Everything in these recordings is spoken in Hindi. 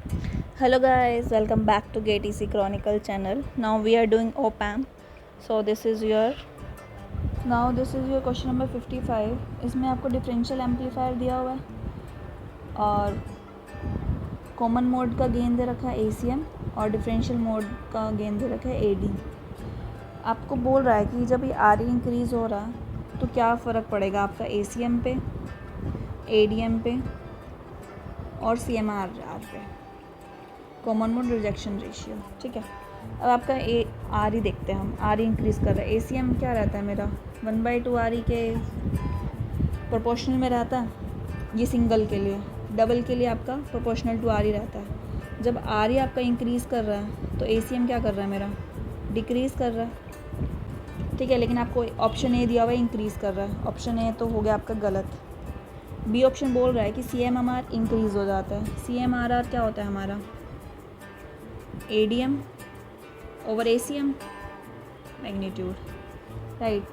Hello guys, welcome back to GATC Chronicle channel. Now we are doing OPAM. So this is your question number 55. इसमें आपको डिफरेंशियल एम्पलीफायर दिया हुआ है और कॉमन मोड का गेन दे रखा है ACM और डिफरेंशियल मोड का गेन दे रखा है AD। आपको बोल रहा है कि जब ये RE इंक्रीज़ हो रहा तो क्या फ़र्क पड़ेगा आपका ACM पे, ADM पे और CMR पे, कॉमन मोड रिजेक्शन रेशियो। ठीक है, अब आपका RE देखते हैं हम। RE इंक्रीज़ कर रहा है, ACM क्या रहता है मेरा 1/2 RE के प्रोपोर्शनल में रहता है, ये सिंगल के लिए। डबल के लिए आपका प्रोपोर्शनल टू RE रहता है। जब RE आपका इंक्रीज़ कर रहा है तो ACM क्या कर रहा है मेरा, डिक्रीज़ कर रहा है। ठीक है, लेकिन आपको ऑप्शन ए दिया हुआ है इंक्रीज़ कर रहा है, ऑप्शन ए तो हो गया आपका गलत। बी ऑप्शन बोल रहा है कि CMRR इंक्रीज़ हो जाता है। CMRR क्या होता है हमारा, ADM over ACM magnitude, right.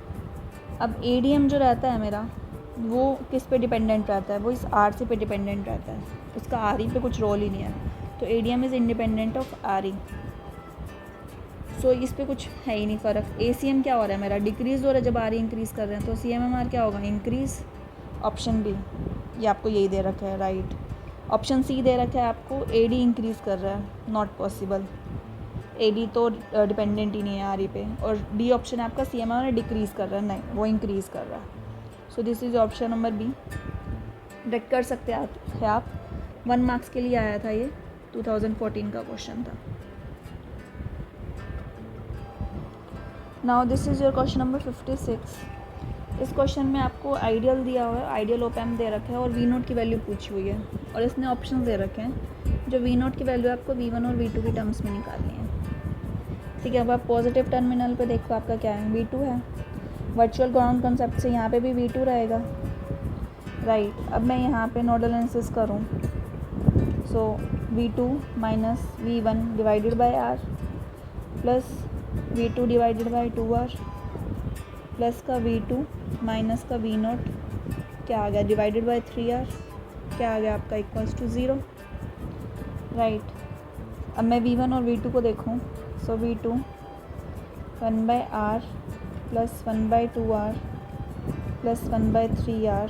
अब ADM जो रहता है मेरा वो किस पे डिपेंडेंट रहता है, वो इस RC पे डिपेंडेंट रहता है, उसका RE पे कुछ रोल ही नहीं है। तो ADM is independent of RE, सो इस पे कुछ है ही नहीं फ़र्क। ACM क्या हो रहा है मेरा, डिक्रीज़ हो रहा है जब RE इंक्रीज़ कर रहे हैं, तो CMMR क्या होगा, इंक्रीज़। ऑप्शन बी ये आपको यही दे रखा है, राइट। ऑप्शन सी दे रखा है आपको AD इंक्रीज़ कर रहा है, नॉट पॉसिबल। AD तो डिपेंडेंट ही नहीं है RE पे। और डी ऑप्शन आपका CMR डिक्रीज़ कर रहा है, नहीं वो इंक्रीज़ कर रहा है। So this is option number B. Direct कर सकते हैं आप 1 मार्क्स के लिए आया था, ये 2014 का क्वेश्चन था। Now this is your question number 56। इस क्वेश्चन में आपको आइडियल दिया हुआ है, आइडियल ओपैम्प दे रखा है और V0 की वैल्यू पूछी हुई है और इसने ऑप्शन दे रखे हैं। जो V0 की वैल्यू आपको V1 और V2 की टर्म्स में निकालनी है। ठीक है, अब आप पॉजिटिव टर्मिनल पे देखो आपका क्या है, V2 है। वर्चुअल ग्राउंड कंसेप्ट से यहाँ पे भी V2 रहेगा, राइट। अब मैं यहाँ पे नोडल एनालिसिस करूँ, सो V2 minus V1 divided by R plus V2 divided by 2R plus का V2 माइनस का V0 क्या आ गया, डिवाइडेड बाय 3R क्या आ गया आपका, इक्वल्स टू 0, राइट। अब मैं V1 और V2 को देखूं, so V2 1/R plus 1/2R plus 1/3R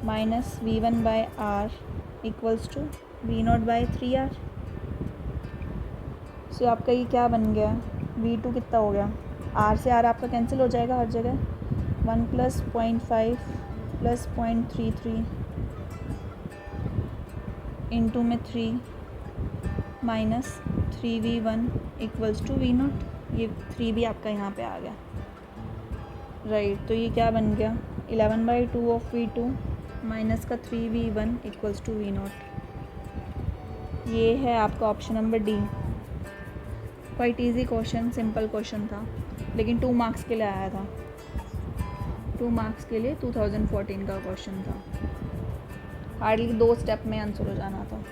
minus V1/R equals to V0/3R। So आपका ये क्या बन गया, V2 कितना हो गया, R से R आपका कैंसिल हो जाएगा हर जगह, 1 प्लस 0.5 प्लस 0.33 इंटू में 3 minus 3V1 equals to V0। ये 3 भी आपका यहाँ पे आ गया, राइट। तो ये क्या बन गया, 11/2 ऑफ V2 माइनस का 3V1 इक्वल्स टू V0। ये है आपका option number D. Quite easy question, simple question था, लेकिन 2 मार्क्स के लिए आया था। 2 मार्क्स के लिए 2014 का क्वेश्चन था, हार्डली 2 स्टेप में आंसर हो जाना था।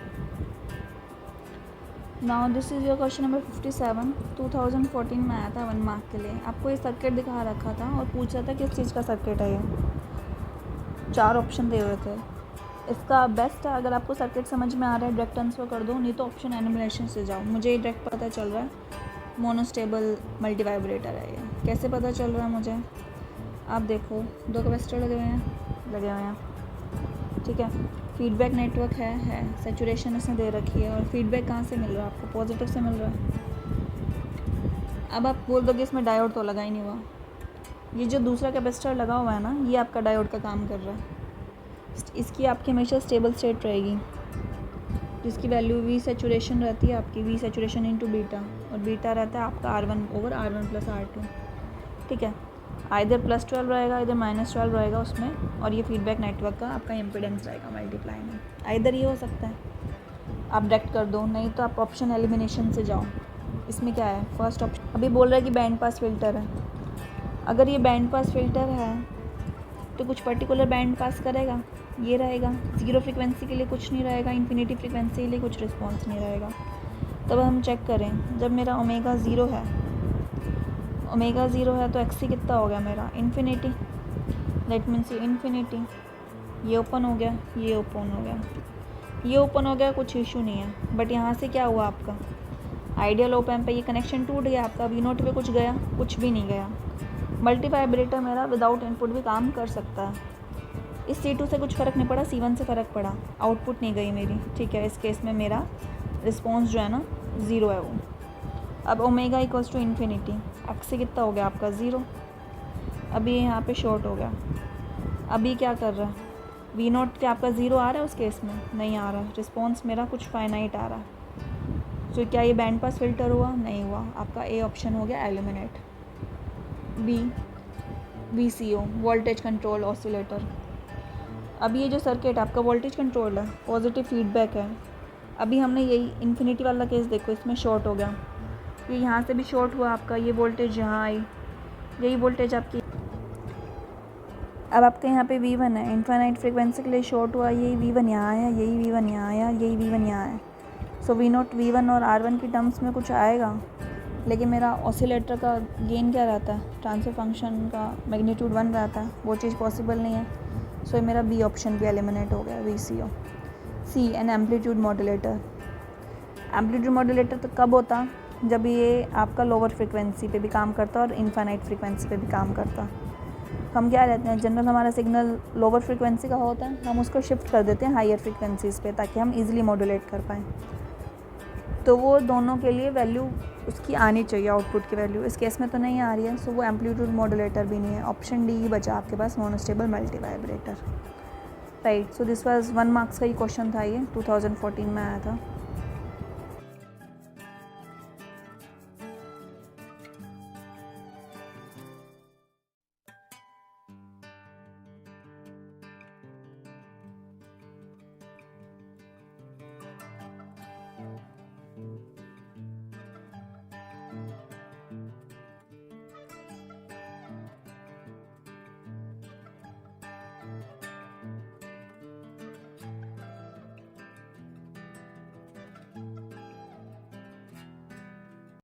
Now this is your question number 57। 2014 में आया था 1 मार्क के लिए। आपको ये सर्किट दिखा रखा था और पूछा था किस चीज़ का सर्किट है ये। 4 ऑप्शन दे हुए थे। इसका बेस्ट है, अगर आपको सर्किट समझ में आ रहा है डायरेक्ट आंसर कर दो, नहीं तो ऑप्शन एनिमेशन से जाओ। मुझे ये डायरेक्ट पता चल रहा है मोनोस्टेबल मल्टीवाइब्रेटर है ये। कैसे पता चल रहा है मुझे, आप देखो 2 कैपेसिटर लगे हुए हैं, ठीक है। फीडबैक नेटवर्क है, सैचुरेशन इसने दे रखी है। और फीडबैक कहाँ से मिल रहा है आपको, पॉजिटिव से मिल रहा है। अब आप बोल दोगे इसमें डायोड तो लगा ही नहीं हुआ। ये जो दूसरा कैपेसिटर लगा हुआ है ना, ये आपका डायोड का काम कर रहा है। इसकी आपकी हमेशा स्टेबल स्टेट रहेगी, जिसकी वैल्यू V सैचुरेशन रहती है आपकी, V सैचुरेशन इंटू बीटा, और बीटा रहता है आपका R1 over R1 plus R2। ठीक है, आइधर +12 रहेगा, इधर -12 रहेगा उसमें, और ये फीडबैक नेटवर्क का आपका इम्पिडेंस रहेगा मल्टीप्लाई में। आइधर ये हो सकता है, आप डायरेक्ट कर दो, नहीं तो आप ऑप्शन एलिमिनेशन से जाओ। इसमें क्या है, फर्स्ट ऑप्शन अभी बोल रहा है कि बैंड पास फिल्टर है। अगर ये बैंड पास फिल्टर है तो कुछ पर्टिकुलर बैंड पास करेगा, ये रहेगा। 0 फ्रिक्वेंसी के लिए कुछ नहीं रहेगा, इन्फिनिटी फ्रिक्वेंसी के लिए कुछ रिस्पॉन्स नहीं रहेगा। तब हम चेक करें, जब मेरा ओमेगा 0 है तो XC कितना हो गया मेरा, इन्फिनिटी। दैट मीन्स ये इन्फिनिटी, ये ओपन हो गया, ये ओपन हो गया। ये ओपन हो गया, कुछ इशू नहीं है। बट यहाँ से क्या हुआ आपका आइडियल ओप एम्प पे ये कनेक्शन टूट गया आपका। वी नोट पे कुछ गया? कुछ भी नहीं गया। मल्टी वाइब्रेटर मेरा विदाउट इनपुट भी काम कर सकता है। इस C2 से कुछ फ़र्क नहीं पड़ा, C1 से फ़र्क पड़ा, आउटपुट नहीं गई मेरी, ठीक है। इस केस में मेरा रिस्पॉन्स जो है ना 0 है वो। अब omega equals to infinity, x से कितना हो गया आपका 0। अभी यहाँ पे शॉर्ट हो गया। अभी क्या कर रहा है? वी नोट क्या आपका 0 आ रहा है उस केस में? नहीं आ रहा है। रिस्पॉन्स मेरा कुछ फाइनाइट आ रहा है। तो क्या ये बैंड पास फिल्टर हुआ? नहीं हुआ। आपका ए ऑप्शन हो गया eliminate. B VCO, voltage control oscillator. अब ये जो सर्किट आपका वोल्टेज कंट्रोल है, पॉजिटिव फीडबैक है। अभी हमने यही इन्फिनिटी वाला केस देखो, इसमें शॉर्ट हो गया, ये यहाँ से भी शॉर्ट हुआ आपका, ये वोल्टेज यहाँ आई, यही वोल्टेज आपकी। अब आपके यहाँ पे V1 है, इनफाइनाइट फ्रीक्वेंसी के लिए शॉर्ट हुआ, यही V1 यहाँ आया, यही V1 यहाँ आया, यही V1 यहाँ आया। सो V नोट V1 और R1 की टर्म्स में कुछ आएगा, लेकिन मेरा ऑसिलेटर का गेन क्या रहता है, ट्रांसफर फंक्शन का मैग्नीट्यूड 1 रहता है, वो चीज़ पॉसिबल नहीं है। सो मेरा बी ऑप्शन भी एलिमिनेट हो गया, VCO। C an amplitude modulator. Amplitude modulator तो कब होता? जब ये आपका लोअर फ्रिक्वेंसी पे भी काम करता और इनफाइनाइट फ्रिक्वेंसी पे भी काम करता। हम क्या रहते हैं, जनरल हमारा सिग्नल लोअर फ्रिक्वेंसी का होता है, हम उसको शिफ्ट कर देते हैं हायर फ्रिक्वेंसीज़ पे ताकि हम इजीली मॉड्यूलेट कर पाएँ। तो वो दोनों के लिए वैल्यू उसकी आनी चाहिए, आउटपुट की वैल्यू। इस केस में तो नहीं आ रही है, सो वो एम्पलीट्यूड मॉड्यूलेटर भी नहीं है। ऑप्शन डी ही बचा आपके पास, monostable multivibrator. Right, so this was 1 marks का ही क्वेश्चन था, ये 2014 में आया था।